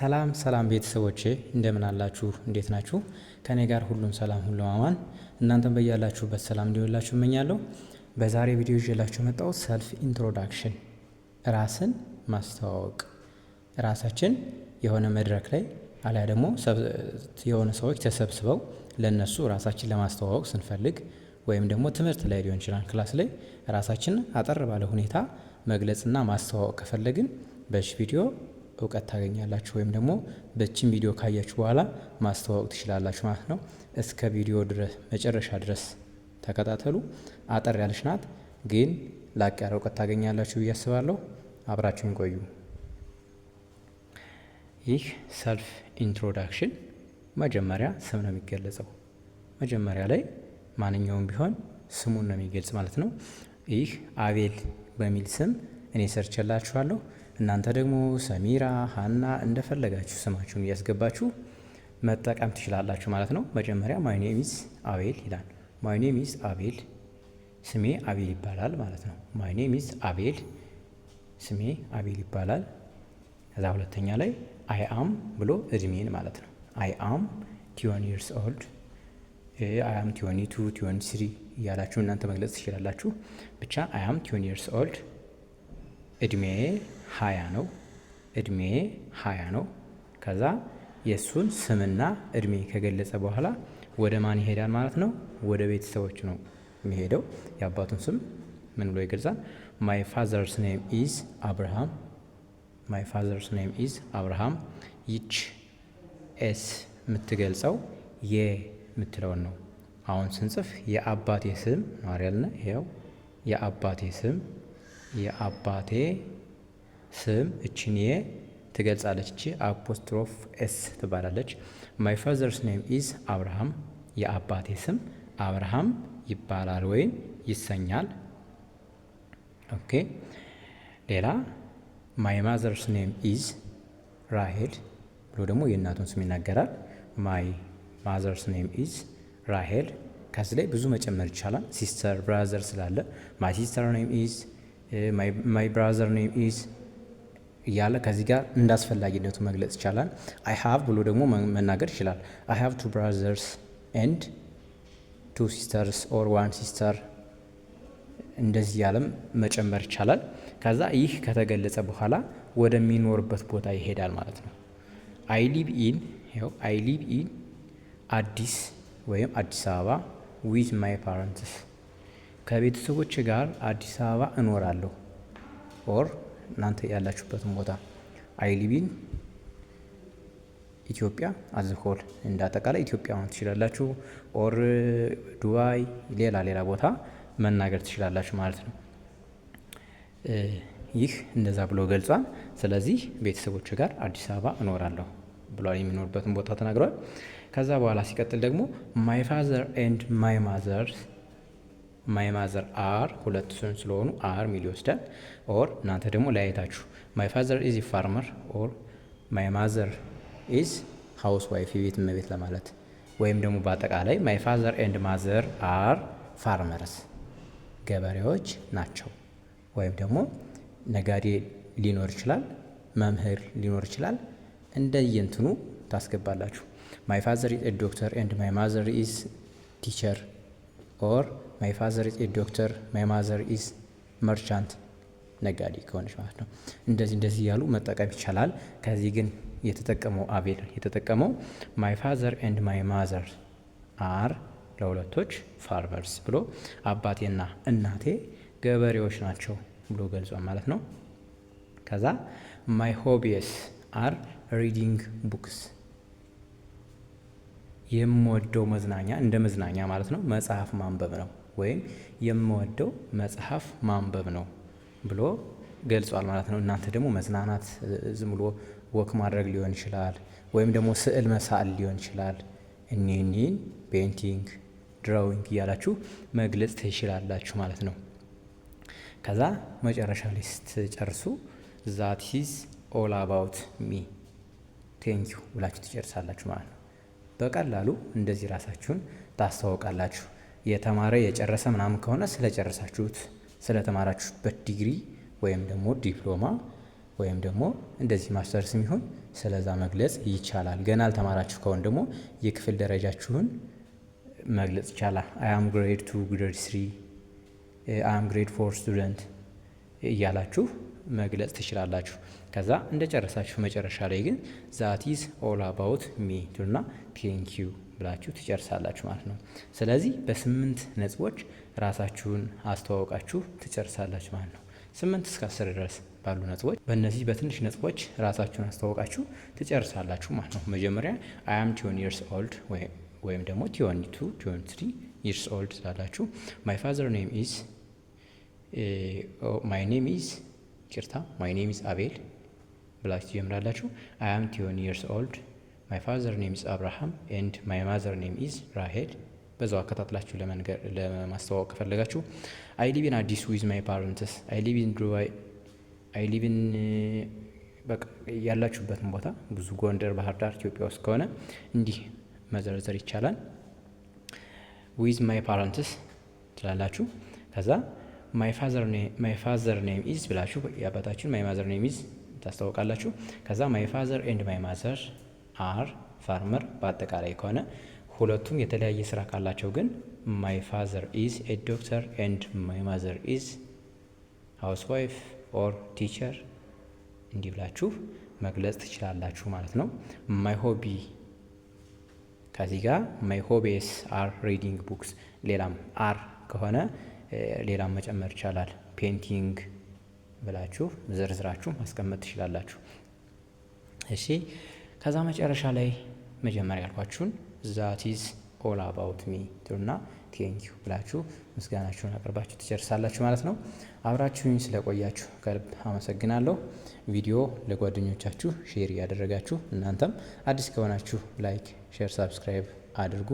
ሰላም ሰላም ቤተሰቦቼ እንደምን አላችሁ? እንዴት ናችሁ? ከኔ ጋር ሁሉም ሰላም ሁሉም አማን፣ እናንተም በያላችሁበት ሰላም እንዲሆንላችሁ እመኛለሁ። በዛሬ ቪዲዮ ይዤላችሁ መጣሁ ሰልፍ ኢንትሮዳክሽን፣ ራስን ማስተዋወቅ። ራሳችን የሆነ መድረክ ላይ አሊያ ደግሞ የሆነ ሰዎች ተሰብስበው ለነሱ ራሳችን ለማስተዋወቅ ስንፈልግ ወይም ደግሞ ትምህርት ላይ ሊሆን ይችላል ክላስ ላይ ራሳችንን አጠር ባለ ሁኔታ መግለጽና ማስተዋወቅ ከፈለግን በዚህ ቪዲዮ እውቀት ታገኛላችሁ ወይም ደግሞ በቺን ቪዲዮ ካያችሁ በኋላ ማስተዋወቅ ትችላላችሁ ማለት ነው። እስከ ቪዲዮ ድረስ መጨረሻ ድረስ ተከታተሉ። አጠር ያለች ናት፣ ግን ላቅ ያለ እውቀት ታገኛላችሁ ብዬ አስባለሁ። አብራችሁን ቆዩ። ይህ ሰልፍ ኢንትሮዳክሽን መጀመሪያ ስም ነው የሚገለጸው። መጀመሪያ ላይ ማንኛውም ቢሆን ስሙን ነው የሚገልጽ ማለት ነው። ይህ አቤል በሚል ስም እኔ ሰርችላችኋለሁ። እናንተ ደግሞ ሰሚራ፣ ሀና እንደፈለጋችሁ ስማችሁን እያስገባችሁ መጠቀም ትችላላችሁ ማለት ነው። መጀመሪያ ማይ ኔም ኢዝ አቤል ይላል። ማይ ኔም ኢዝ አቤል፣ ስሜ አቤል ይባላል ማለት ነው። ማይ ኔም ኢዝ አቤል፣ ስሜ አቤል ይባላል። ከዛ ሁለተኛ ላይ አይ አም ብሎ እድሜን ማለት ነው። አይ አም 20 years old፣ አይ አም 22፣ 23 እያላችሁ እናንተ መግለጽ ትችላላችሁ። ብቻ አይ አም 20 years old፣ እድሜ 20 ነው። እድሜ 20 ነው። ከዛ የእሱን ስምና እድሜ ከገለጸ በኋላ ወደ ማን ይሄዳል ማለት ነው? ወደ ቤተሰቦች ነው የሚሄደው። የአባቱን ስም ምን ብሎ ይገልጻል? ማይ ፋዘርስ ኔም ኢዝ አብርሃም። ማይ ፋዘርስ ኔም ኢዝ አብርሃም። ይች ኤስ የምትገልጸው የምትለውን ነው። አሁን ስንጽፍ የአባቴ ስም ነው አይደል? ይሄው የአባቴ ስም ስም እችን ትገልጻለች። እቺ አፖስትሮፍ ኤስ ትባላለች። ማይ ፋዘርስ ኔም ኢዝ አብርሃም፣ የአባቴ ስም አብርሃም ይባላል ወይም ይሰኛል። ኦኬ። ሌላ ማይ ማዘርስ ኔም ኢዝ ራሄል ብሎ ደግሞ የእናቱን ስም ይናገራል። ማይ ማዘርስ ኔም ኢዝ ራሄል። ከዚህ ላይ ብዙ መጨመር ይቻላል። ሲስተር ብራዘር ስላለ ማይ ሲስተር ኔም ኢዝ፣ ማይ ብራዘር ኔም ኢዝ እያለ ከዚህ ጋር እንዳስፈላጊነቱ መግለጽ ይቻላል። አይ ሃቭ ብሎ ደግሞ መናገር ይችላል። አይ ሃቭ 2 brothers and 2 sisters or 1 sister እንደዚህ ያለም መጨመር ይቻላል። ከዛ ይህ ከተገለጸ በኋላ ወደሚኖርበት ቦታ ይሄዳል ማለት ነው። አይ ሊቭ ኢን አዲስ ወይም አዲስ አበባ ዊዝ ማይ ፓረንትስ፣ ከቤተሰቦች ጋር አዲስ አበባ እኖራለሁ። ኦር እናንተ ያላችሁበትን ቦታ አይ ሊቭ ኢን ኢትዮጵያ አዝሆል፣ እንዳጠቃላይ ኢትዮጵያ ማለት ትችላላችሁ። ኦር ዱባይ፣ ሌላ ቦታ መናገር ትችላላችሁ ማለት ነው። ይህ እንደዛ ብሎ ገልጿል። ስለዚህ ቤተሰቦች ጋር አዲስ አበባ እኖራለሁ ብሏል። የሚኖርበትን ቦታ ተናግሯል። ከዛ በኋላ ሲቀጥል ደግሞ ማይ ፋዘር ኤንድ ማይ ማዘር አር፣ ሁለት ስም ስለሆኑ አር ሚል ይወስዳል። ኦር እናንተ ደግሞ ለያይታችሁ ማይ ፋዘር ኢዝ ፋርመር ኦር ማይ ማዘር ኢዝ ሃውስ ዋይፍ፣ የቤት እመቤት ለማለት ወይም ደግሞ በአጠቃላይ ማይ ፋዘር ኤንድ ማዘር አር ፋርመርስ፣ ገበሬዎች ናቸው። ወይም ደግሞ ነጋዴ ሊኖር ይችላል፣ መምህር ሊኖር ይችላል። እንደየንትኑ ታስገባላችሁ። ማይ ፋዘር ኢዝ ዶክተር ኤንድ ማይ ማዘር ኢዝ ቲቸር ኦር ማይ ፋዘር ኢዝ ዶክተር ማይ ማዘር ኢዝ መርቻንት፣ ነጋዴ ከሆነች ማለት ነው። እንደዚህ እያሉ መጠቀም ይቻላል። ከዚህ ግን የተጠቀመው አቤል የተጠቀመው ማይ ፋዘር ኤንድ ማይ ማዘር አር ለሁለቶች ፋርመርስ ብሎ አባቴና እናቴ ገበሬዎች ናቸው ብሎ ገልጿል ማለት ነው። ከዛ ማይ ሆቢስ አር ሪዲንግ ቡክስ፣ የምወደው መዝናኛ እንደ መዝናኛ ማለት ነው መጽሐፍ ማንበብ ነው፣ ወይም የምወደው መጽሐፍ ማንበብ ነው ብሎ ገልጿል ማለት ነው። እናንተ ደግሞ መዝናናት ዝም ብሎ ወክ ማድረግ ሊሆን ይችላል፣ ወይም ደግሞ ስዕል መሳል ሊሆን ይችላል። እኒህን ፔይንቲንግ፣ ድራዊንግ እያላችሁ መግለጽ ትችላላችሁ ማለት ነው። ከዛ መጨረሻ ላይ ስትጨርሱ ዛት ኢዝ ኦል አባውት ሚ ቴንኪዩ ብላችሁ ትጨርሳላችሁ ማለት ነው። በቀላሉ እንደዚህ ራሳችሁን ታስተዋውቃላችሁ። የተማረ የጨረሰ ምናምን ከሆነ ስለጨረሳችሁት ስለተማራችሁበት ዲግሪ ወይም ደግሞ ዲፕሎማ ወይም ደግሞ እንደዚህ ማስተርስ የሚሆን ስለዛ መግለጽ ይቻላል። ገና አልተማራችሁ ከሆነ ደግሞ የክፍል ደረጃችሁን መግለጽ ይቻላል። አይ አም ግሬድ 2 ግሬድ 3 አይ አም ግሬድ 4 ስቱደንት እያላችሁ መግለጽ ትችላላችሁ። ከዛ እንደጨረሳችሁ መጨረሻ ላይ ግን ዛት ኢዝ ኦል አባውት ሚ ቱና ቴንክ ዩ ብላችሁ ትጨርሳላችሁ ማለት ነው። ስለዚህ በ8 ነጥቦች ራሳችሁን አስተዋውቃችሁ ትጨርሳላችሁ ማለት ነው። 8 እስከ 10 ድረስ ባሉ ነጥቦች በእነዚህ በትንሽ ነጥቦች ራሳችሁን አስተዋውቃችሁ ትጨርሳላችሁ ማለት ነው። መጀመሪያ አይ አም 20 years old ወይም ደግሞ 22 23 years old ስላላችሁ ማይ ፋዘር ኔም ኢዝ ማይ ኔም ኢዝ ይቅርታ ማይ ኔም ኢዝ አቤል ብላችሁ ትጀምራላችሁ። አይ አም 20 years old ማይ ፋዘር ኔም ኢዝ አብርሃም ኤንድ ማይ ማዘር ኔም ኢዝ ራሄል። በዛው አከታትላችሁ ለማስተዋወቅ ከፈለጋችሁ አይ ሊቭ ኢን አዲስ ዊዝ ማይ ፓረንትስ አይ ሊቭ ኢን ድሩይ አይ ሊቭ ኢን በቃ ያላችሁበትን ቦታ ብዙ ጎንደር፣ ባህር ዳር ኢትዮጵያ ውስጥ ከሆነ እንዲህ መዘርዘር ይቻላል። ዊዝ ማይ ፓረንትስ ትላላችሁ። ከዛ ማይ ፋዘር ኔም ኢዝ ብላችሁ የአባታችሁን ማይ ማዘር ኔም ኢዝ ታስተዋውቃላችሁ። ከዛ ማይ ፋዘር ኤንድ ማይ ማዘር አር ፋርመር። በአጠቃላይ ከሆነ ሁለቱም የተለያየ ስራ ካላቸው ግን ማይ ፋዘር ኢዝ ኤ ዶክተር ኤንድ ማይ ማዘር ኢዝ ሃውስ ዋይፍ ኦር ቲቸር እንዲህ ብላችሁ መግለጽ ትችላላችሁ ማለት ነው። ማይ ሆቢ ከዚህ ጋር ማይ ሆቢስ አር ሪዲንግ ቡክስ፣ ሌላም አር ከሆነ ሌላም መጨመር ይቻላል። ፔንቲንግ ብላችሁ ዝርዝራችሁ ማስቀመጥ ትችላላችሁ። እሺ ከዛ መጨረሻ ላይ መጀመሪያ ያልኳችሁን ዛት ኢዝ ኦል አባውት ሚ ትሉና ቴንኪዩ ብላችሁ ምስጋናችሁን አቅርባችሁ ትጨርሳላችሁ ማለት ነው። አብራችሁኝ ስለቆያችሁ ከልብ አመሰግናለሁ። ቪዲዮ ለጓደኞቻችሁ ሼር እያደረጋችሁ እናንተም አዲስ ከሆናችሁ ላይክ፣ ሼር፣ ሳብስክራይብ አድርጉ።